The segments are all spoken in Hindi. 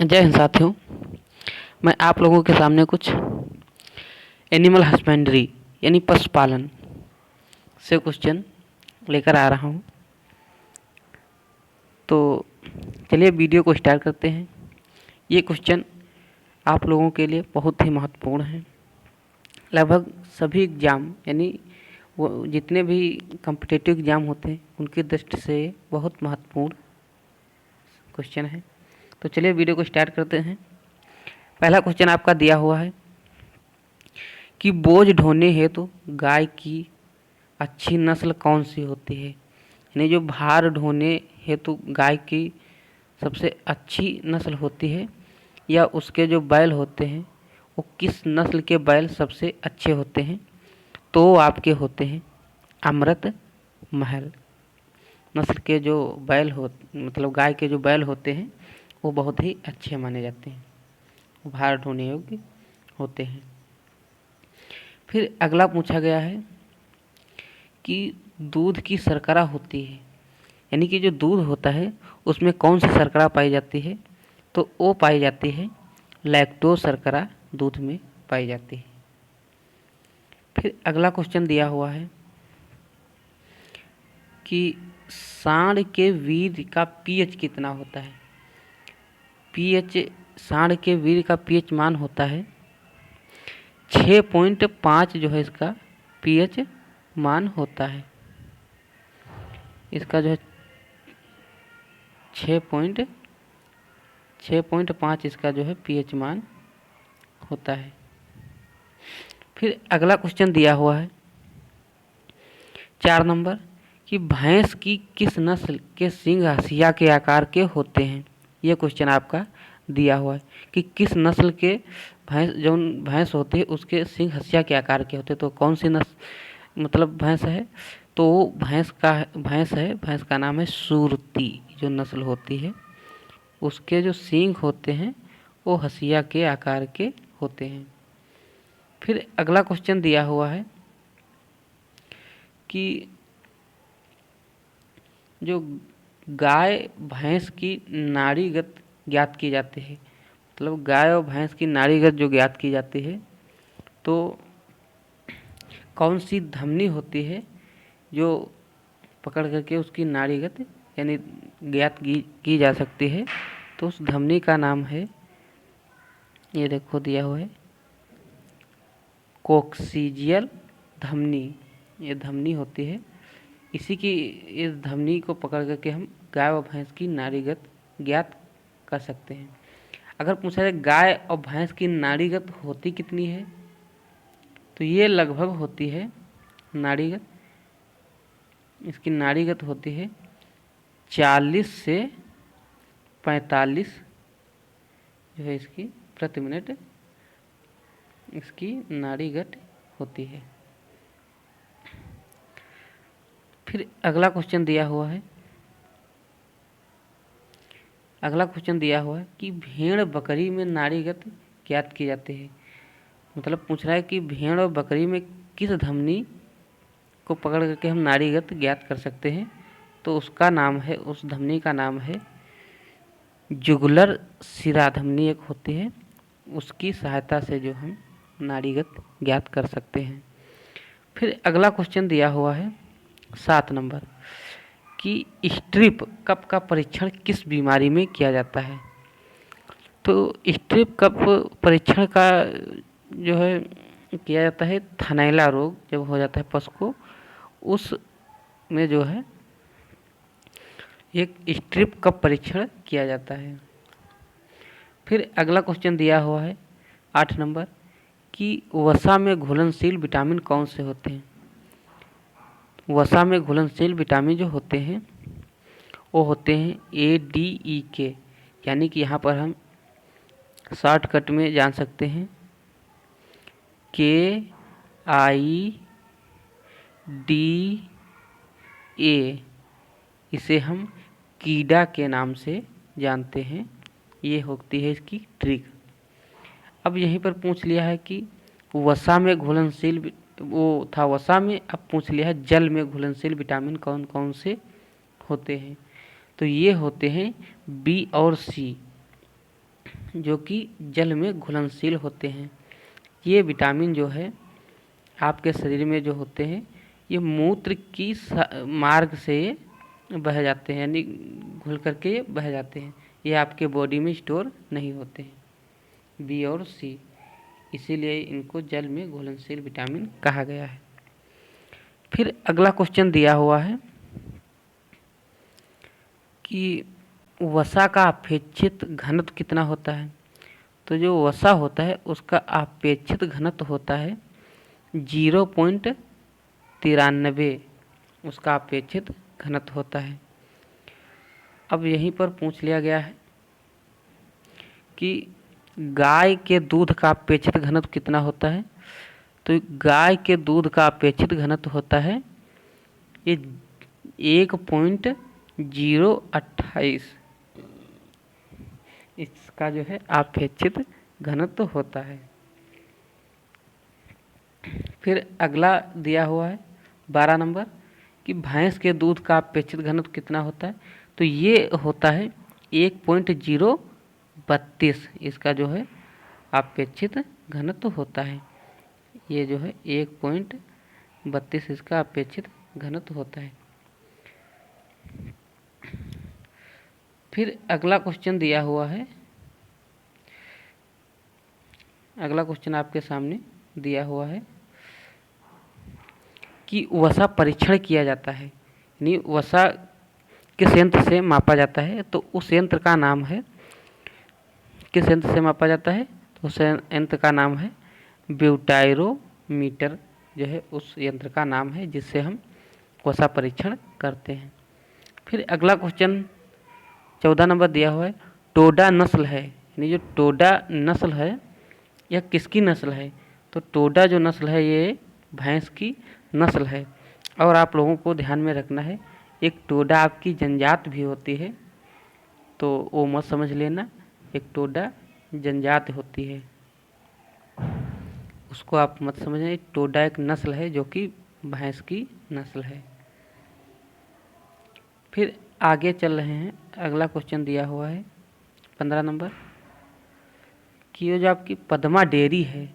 जय हिंद साथियों। मैं आप लोगों के सामने कुछ एनिमल हस्बेंड्री यानी पशुपालन से क्वेश्चन लेकर आ रहा हूं। तो चलिए वीडियो को स्टार्ट करते हैं। ये क्वेश्चन आप लोगों के लिए बहुत ही महत्वपूर्ण है। लगभग सभी एग्ज़ाम यानी वो जितने भी कॉम्पिटिटिव एग्ज़ाम होते हैं उनकी दृष्टि से बहुत महत्वपूर्ण क्वेश्चन है। तो चलिए वीडियो को स्टार्ट करते हैं। पहला क्वेश्चन आपका दिया हुआ है कि बोझ ढोने हेतु गाय की अच्छी नस्ल कौन सी होती है। यानी जो भार ढोने हेतु गाय की सबसे अच्छी नस्ल होती है या उसके जो बैल होते हैं वो किस नस्ल के बैल सबसे अच्छे होते हैं, तो वो आपके होते हैं अमृत महल नस्ल के जो बैल हो, मतलब गाय के जो बैल होते हैं वो बहुत ही अच्छे माने जाते हैं, भार ढोने योग्य होते हैं। फिर अगला पूछा गया है कि दूध की शर्करा होती है, यानी कि जो दूध होता है उसमें कौन सी शर्करा पाई जाती है, तो वो पाई जाती है लैक्टोज शर्करा दूध में पाई जाती है। फिर अगला क्वेश्चन दिया हुआ है कि सांड के वीर्य का पीएच कितना होता है। पीएच सांड के वीर्य का पीएच मान होता है 6.5 जो है इसका पीएच मान होता है। इसका जो है 6.5 इसका जो है पीएच मान होता है। फिर अगला क्वेश्चन दिया हुआ है 4 नंबर कि भैंस की किस नस्ल के सींग हंसिया के आकार के होते हैं। यह क्वेश्चन आपका दिया हुआ है कि किस नस्ल के भैंस होती है उसके सींग हंसिया के आकार के होते हैं, तो कौन सी नस्ल मतलब भैंस है, तो भैंस का नाम है सुरती। जो नस्ल होती है उसके जो सींग होते हैं वो हंसिया के आकार के होते हैं। फिर अगला क्वेश्चन दिया हुआ है कि जो गाय भैंस की नाड़ीगत ज्ञात की जाती है, मतलब गाय और भैंस की नाड़ीगत जो ज्ञात की जाती है, तो कौन सी धमनी होती है जो पकड़ करके उसकी नाड़ीगत यानी ज्ञात की जा सकती है, तो उस धमनी का नाम है, ये देखो दिया हुआ है कोक्सीजियल धमनी। ये धमनी होती है, इस धमनी को पकड़ करके हम गाय और भैंस की नाड़ीगत ज्ञात कर सकते हैं। अगर पूछा जाए गाय और भैंस की नाड़ीगत होती कितनी है, तो ये लगभग होती है नाड़ीगत, इसकी नाड़ीगत होती है 40 से 45 जो है इसकी प्रति मिनट इसकी नाड़ीगत होती है। फिर अगला क्वेश्चन दिया हुआ है कि भेड़ बकरी में नाड़ीगत ज्ञात की जाती है। मतलब पूछ रहा है कि भेड़ और बकरी में किस धमनी को पकड़ करके हम नाड़ीगत ज्ञात कर सकते हैं, तो उस धमनी का नाम है जुगुलर सिरा धमनी एक होती है, उसकी सहायता से जो हम नाड़ीगत ज्ञात कर सकते हैं। फिर अगला क्वेश्चन दिया हुआ है 7 नंबर कि स्ट्रिप कप का परीक्षण किस बीमारी में किया जाता है। तो स्ट्रिप कप परीक्षण का जो है किया जाता है थनैला रोग जब हो जाता है पशु को, उस में जो है एक स्ट्रिप कप परीक्षण किया जाता है। फिर अगला क्वेश्चन दिया हुआ है 8 नंबर कि वसा में घुलनशील विटामिन कौन से होते हैं। वसा में घुलनशील विटामिन जो होते हैं वो होते हैं ADE के, यानी कि यहाँ पर हम शॉर्टकट में जान सकते हैं KIDA, इसे हम कीड़ा के नाम से जानते हैं। ये होती है इसकी ट्रिक। अब यहीं पर पूछ लिया है कि वसा में घुलनशील, वो था वसा में, अब पूछ लिया है जल में घुलनशील विटामिन कौन कौन से होते हैं, तो ये होते हैं B और C। जो कि जल में घुलनशील होते हैं। ये विटामिन जो है आपके शरीर में जो होते हैं, ये मूत्र की मार्ग से बह जाते हैं, यानी घुल करके बह जाते हैं। ये आपके बॉडी में स्टोर नहीं होते हैं, बी और सी, इसीलिए इनको जल में घुलनशील विटामिन कहा गया है। फिर अगला क्वेश्चन दिया हुआ है कि वसा का अपेक्षित घनत्व कितना होता है। तो जो वसा होता है उसका अपेक्षित घनत्व होता है 0.93, उसका अपेक्षित घनत्व होता है। अब यहीं पर पूछ लिया गया है कि गाय के दूध का अपेक्षित घनत्व कितना होता है। तो गाय के दूध का अपेक्षित घनत्व होता है ये 1.028, इसका जो है अपेक्षित घनत्व होता है। फिर अगला दिया हुआ है 12 नंबर कि भैंस के दूध का अपेक्षित घनत्व कितना होता है। तो ये होता है 1.032, इसका जो है अपेक्षित घनत्व होता है। ये जो है 1.32 इसका अपेक्षित घनत्व होता है। फिर अगला क्वेश्चन दिया हुआ है, अगला क्वेश्चन आपके सामने दिया हुआ है कि वसा परीक्षण किया जाता है, यानी वसा किस यंत्र से मापा जाता है। तो उस यंत्र का नाम है, किस यंत्र से मापा जाता है, तो उस यंत्र का नाम है ब्यूटाइरोमीटर, जो है उस यंत्र का नाम है जिससे हम वसा परीक्षण करते हैं। फिर अगला क्वेश्चन 14 नंबर दिया हुआ है, टोडा नस्ल है, यानी जो टोडा नस्ल है यह किसकी नस्ल है। तो टोडा जो नस्ल है ये भैंस की नस्ल है। और आप लोगों को ध्यान में रखना है, एक टोडा आपकी जनजात भी होती है, तो वो मत समझ लेना, एक टोडा जनजात होती है, उसको आप मत समझना। टोडा एक नस्ल है जो कि भैंस की नस्ल है। फिर आगे चल रहे हैं, अगला क्वेश्चन दिया हुआ है 15 नंबर कि ये जो आपकी पद्मा डेयरी है,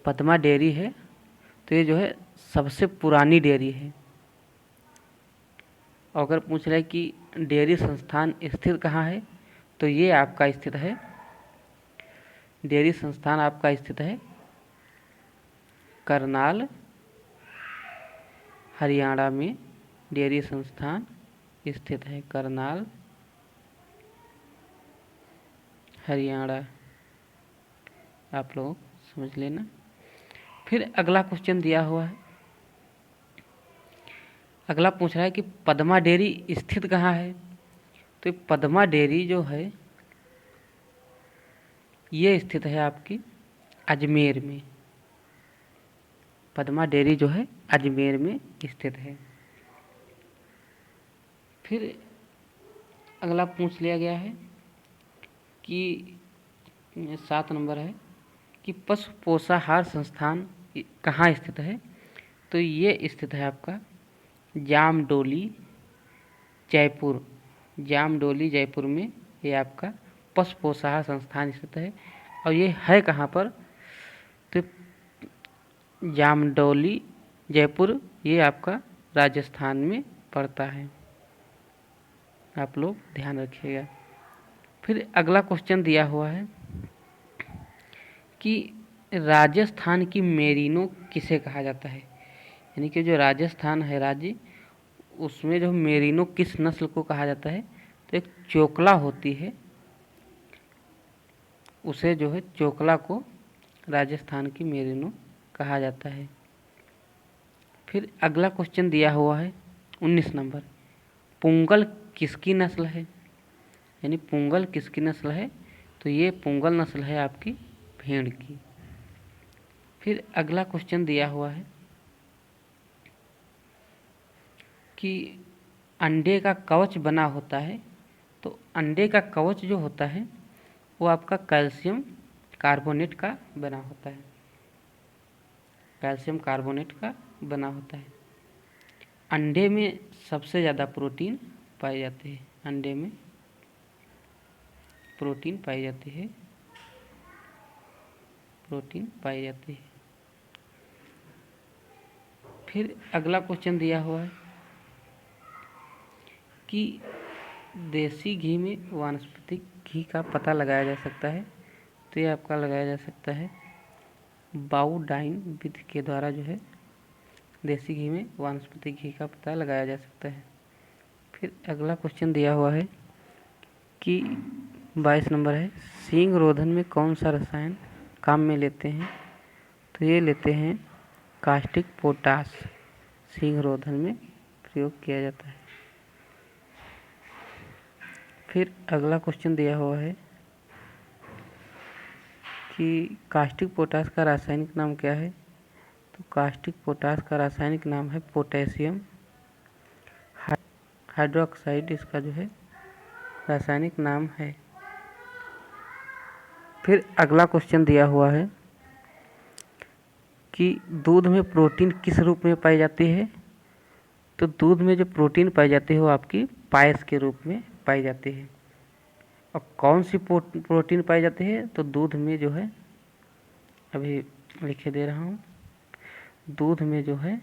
पद्मा डेयरी है, तो ये जो है सबसे पुरानी डेयरी है। और अगर पूछ रहा है कि डेयरी संस्थान स्थित कहाँ है, तो ये आपका स्थित है, डेयरी संस्थान आपका स्थित है करनाल, हरियाणा में डेयरी संस्थान स्थित है, करनाल, हरियाणा, आप लोग समझ लेना। फिर अगला क्वेश्चन दिया हुआ है, अगला पूछ रहा है कि पद्मा डेयरी स्थित कहाँ है। तो पद्मा डेयरी जो है ये स्थित है आपकी अजमेर में, पद्मा डेयरी जो है अजमेर में स्थित है। फिर अगला पूछ लिया गया है कि 7 नंबर है कि पशु पोषाहार संस्थान कहाँ स्थित है। तो ये स्थित है आपका जामडोली, जयपुर, जामडोली जयपुर में ये आपका पशु पोषाहार संस्थान स्थित है। और ये है कहाँ पर, तो जामडोली जयपुर ये आपका राजस्थान में पड़ता है, आप लोग ध्यान रखिएगा। फिर अगला क्वेश्चन दिया हुआ है कि राजस्थान की मेरिनो किसे कहा जाता है, यानी कि जो राजस्थान है राज्य, उसमें जो मेरिनो किस नस्ल को कहा जाता है। तो एक चोकला होती है, उसे जो है चोकला को राजस्थान की मेरिनो कहा जाता है। फिर अगला क्वेश्चन दिया हुआ है 19 नंबर, पुंगल किसकी नस्ल है, यानी पुंगल किसकी नस्ल है। तो ये पुंगल नस्ल है आपकी भेड़ की। फिर अगला क्वेश्चन दिया हुआ है कि अंडे का कवच बना होता है। तो अंडे का कवच जो होता है वो आपका कैल्शियम कार्बोनेट का बना होता है, कैल्शियम कार्बोनेट का बना होता है। अंडे में सबसे ज़्यादा प्रोटीन पाए जाते हैं, अंडे में प्रोटीन पाई जाती है, प्रोटीन पाई जाती है। फिर अगला क्वेश्चन दिया हुआ है कि देसी घी में वानस्पतिक घी का पता लगाया जा सकता है। तो ये आपका लगाया जा सकता है बाउडाइन विधि के द्वारा जो है देसी घी में वानस्पतिक घी का पता लगाया जा सकता है। फिर अगला क्वेश्चन दिया हुआ है कि 22 नंबर है, सींग रोधन में कौन सा रसायन काम में लेते हैं। तो ये लेते हैं कास्टिक पोटास, सींग रोधन में प्रयोग किया जाता है। फिर अगला क्वेश्चन दिया हुआ है कि कास्टिक पोटास का रासायनिक नाम क्या है। तो कास्टिक पोटास का रासायनिक नाम है पोटेशियम हाइड्रोक्साइड, इसका जो है रासायनिक नाम है। फिर अगला क्वेश्चन दिया हुआ है कि दूध में प्रोटीन किस रूप में पाई जाती है। तो दूध में जो प्रोटीन पाई जाती है वो आपकी पायस के रूप में पाई जाती है। और कौन सी प्रोटीन पाई जाती है। तो दूध में जो है, अभी लिखे दे रहा हूँ, दूध में जो है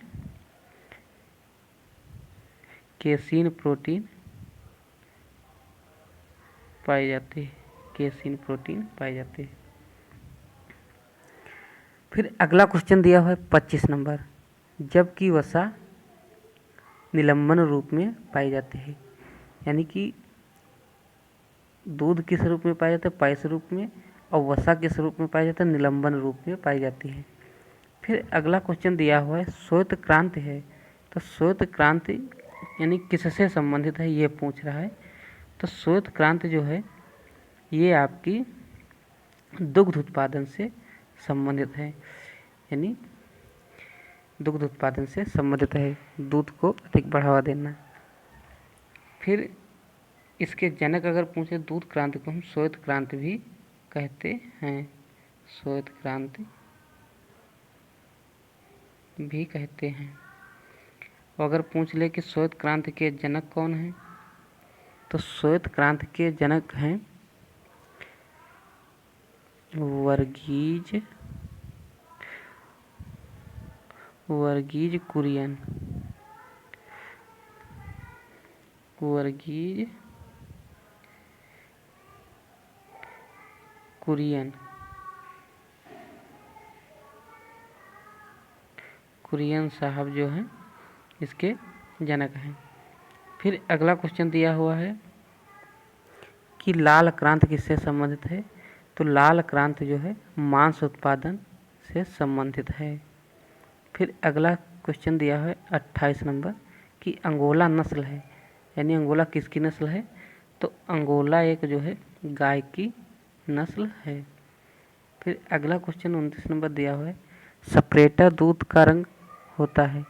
केसीन प्रोटीन पाई जाती है, केसीन प्रोटीन पाई जाती है। फिर अगला क्वेश्चन दिया हुआ है 25 नंबर, जबकि वसा निलंबन रूप में पाई जाती है। यानी कि दूध किस रूप में पाया जाता है, पायस रूप में, और वसा किस रूप में पाया जाता है, निलंबन रूप में पाई जाती है। फिर अगला क्वेश्चन दिया हुआ है श्वेत क्रांति है। तो श्वेत क्रांति यानी किससे संबंधित है ये पूछ रहा है। तो श्वेत क्रांति जो है ये आपकी दुग्ध उत्पादन से संबंधित है, यानी दुग्ध उत्पादन से संबंधित है, दूध को अधिक बढ़ावा देना। फिर इसके जनक अगर पूछे, दूध क्रांति को हम श्वेत क्रांति भी कहते हैं, श्वेत क्रांति भी कहते हैं। अगर पूछ ले कि श्वेत क्रांति के जनक कौन हैं, तो श्वेत क्रांति के जनक हैं वर्गीज कुरियन, वर्गीज कुरियन, कुरियन साहब जो हैं इसके जनक हैं। फिर अगला क्वेश्चन दिया हुआ है कि लाल क्रांति किससे संबंधित है। तो लाल क्रांति जो है मांस उत्पादन से संबंधित है। फिर अगला क्वेश्चन दिया है 28 नंबर कि अंगोला नस्ल है, यानी अंगोला किसकी नस्ल है। तो अंगोला एक जो है गाय की नस्ल है। फिर अगला क्वेश्चन 29 नंबर दिया हुआ है, सपरेटा दूध का रंग होता है।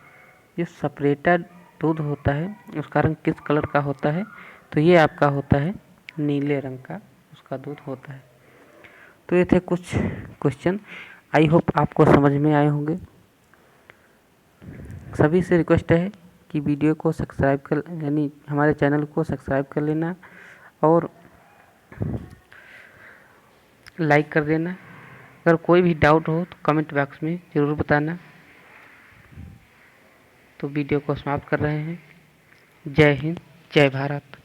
जो सपरेटा दूध होता है उसका रंग किस कलर का होता है। तो ये आपका होता है नीले रंग का उसका दूध होता है। तो ये थे कुछ क्वेश्चन, आई होप आपको समझ में आए होंगे। सभी से रिक्वेस्ट है कि वीडियो को सब्सक्राइब कर, यानी हमारे चैनल को सब्सक्राइब कर लेना और लाइक कर देना। अगर कोई भी डाउट हो तो कमेंट बॉक्स में ज़रूर बताना। तो वीडियो को समाप्त कर रहे हैं। जय हिंद, जय भारत।